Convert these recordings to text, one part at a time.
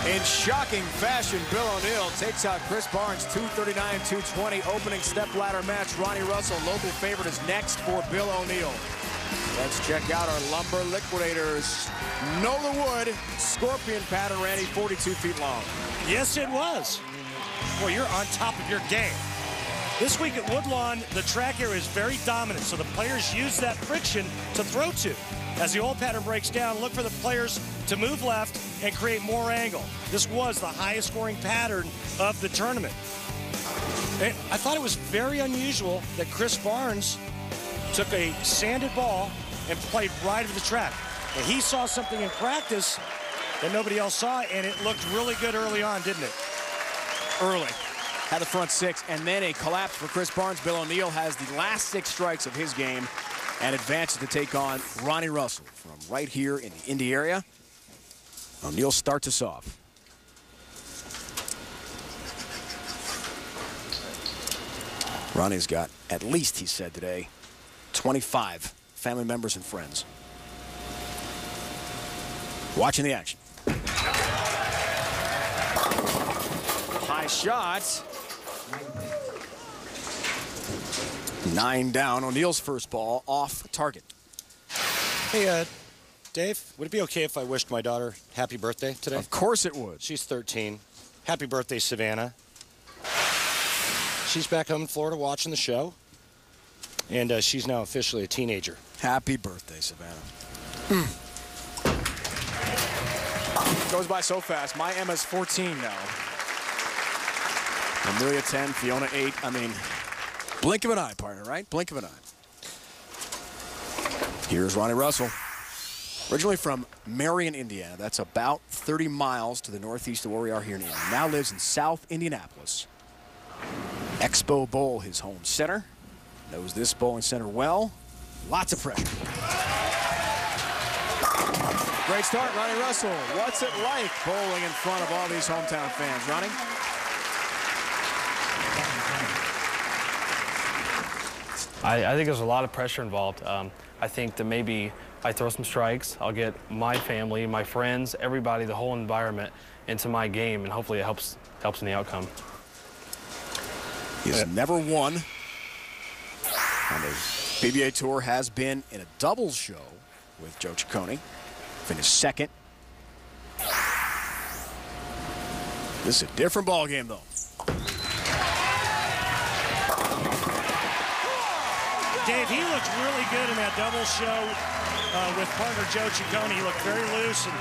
In shocking fashion, Bill O'Neill takes out Chris Barnes, 239-220. Opening stepladder match. Ronnie Russell, local favorite, is next for Bill O'Neill. Let's check out our lumber liquidators. Know the wood. Scorpion pattern, Randy, 42 feet long. Yes, it was. Well, you're on top of your game. This week at Woodlawn, the track area is very dominant, so the players use that friction to throw to. As the oil pattern breaks down, look for the players to move left and create more angle. This was the highest scoring pattern of the tournament. And I thought it was very unusual that Chris Barnes took a sanded ball and played right of the track. And he saw something in practice that nobody else saw, and it looked really good early on, didn't it? Early. Had the front six, and then a collapse for Chris Barnes. Bill O'Neill has the last 6 strikes of his game and advances to take on Ronnie Russell from right here in the Indy area. O'Neill starts us off. Ronnie's got, at least he said today, 25 family members and friends watching the action. High shot. 9 down. O'Neill's first ball off target. Hey, Dave, would it be okay if I wished my daughter happy birthday today? Of course it would. She's 13. Happy birthday, Savannah. She's back home in Florida watching the show, and she's now officially a teenager. Happy birthday, Savannah. Goes by so fast. My Emma's 14 now. Amelia 10, Fiona 8. I mean, blink of an eye, partner, right? Blink of an eye. Here's Ronnie Russell. Originally from Marion, Indiana. That's about 30 miles to the northeast of where we are here in Indiana. Now lives in South Indianapolis. Expo Bowl, his home center. Knows this bowling center well. Lots of pressure. Great start, Ronnie Russell. What's it like bowling in front of all these hometown fans, Ronnie? I think there's a lot of pressure involved. I think that maybe I throw some strikes, I'll get my family, my friends, everybody, the whole environment into my game, and hopefully it helps in the outcome. He's never won on the PBA Tour, has been in a doubles show with Joe Ciccone. Finished second. This is a different ball game, though. Dave, he looked really good in that double show with partner Joe Ciccone. He looked very loose, and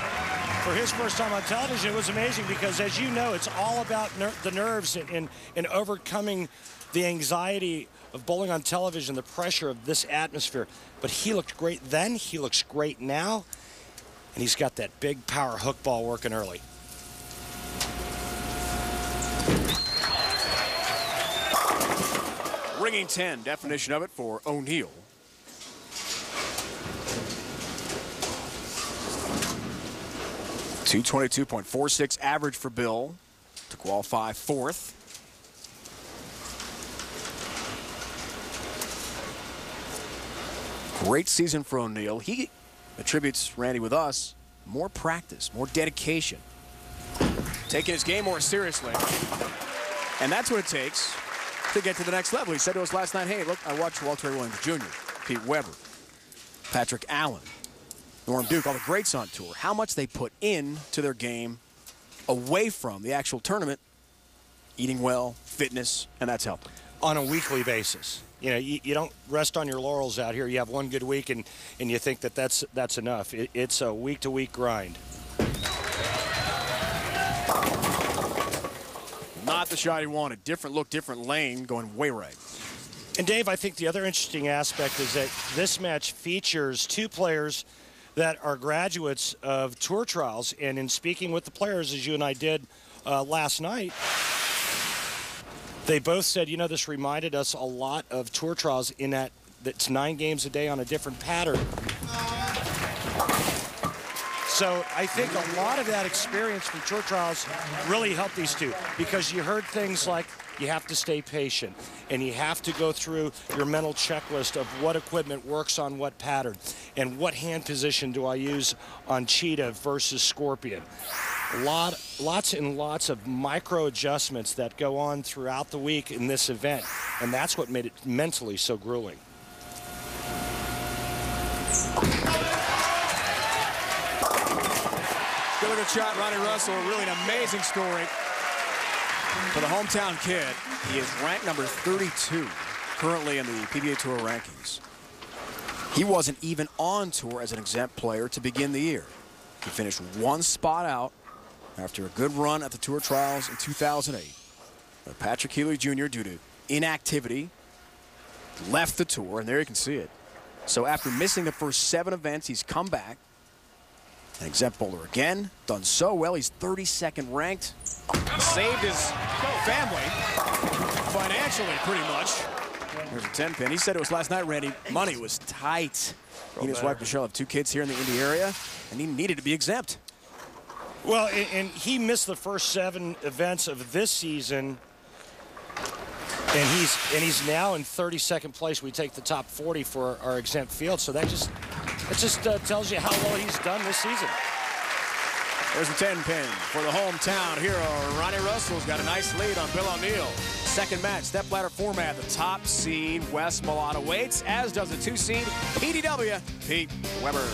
for his first time on television, it was amazing because, as you know, it's all about the nerves and overcoming the anxiety of bowling on television, the pressure of this atmosphere. But he looked great then, he looks great now, and he's got that big power hook ball working early. Ringing 10, definition of it for O'Neill. .222.46 average for Bill to qualify 4th. Great season for O'Neill. He attributes, Randy, with us, more practice, more dedication, taking his game more seriously. And that's what it takes to get to the next level. He said to us last night, hey, look, I watched Walter Williams Jr., Pete Weber, Patrick Allen, Norm Duke, all the greats on tour, how much they put into their game away from the actual tournament, eating well, fitness, and that's helping. On a weekly basis. You know, you don't rest on your laurels out here. You have one good week and you think that that's enough. It's a week-to-week grind. Not the shot he wanted. Different look, different lane, going way right. And Dave, I think the other interesting aspect is that this match features 2 players that are graduates of tour trials. And in speaking with the players, as you and I did last night, they both said, you know, this reminded us a lot of tour trials in that it's 9 games a day on a different pattern. So I think a lot of that experience from tour trials really helped these 2, because you heard things like you have to stay patient and you have to go through your mental checklist of what equipment works on what pattern and what hand position do I use on Cheetah versus Scorpion. Lots and lots of micro adjustments that go on throughout the week in this event, and that's what made it mentally so grueling. Good looking shot, Ronnie Russell. Really an amazing story for the hometown kid. He is ranked number 32 currently in the PBA Tour rankings. He wasn't even on tour as an exempt player to begin the year. He finished one spot out after a good run at the Tour Trials in 2008. But Patrick Healy Jr., due to inactivity, left the tour, and there you can see it. So after missing the first 7 events, he's come back. An exempt bowler again, done so well. He's 32nd ranked. Saved his family financially, pretty much. There's a 10-pin. He said it was last night, Randy. Money was tight. He and his wife Michelle have 2 kids here in the Indy area, and he needed to be exempt. Well, and he missed the first 7 events of this season, and he's now in 32nd place. We take the top 40 for our exempt field, so that just tells you how well he's done this season. There's a 10-pin for the hometown hero. Ronnie Russell's got a nice lead on Bill O'Neill. Second match, stepladder format. The top seed, Wes Milano, waits, as does the 2 seed, PDW, Pete Weber.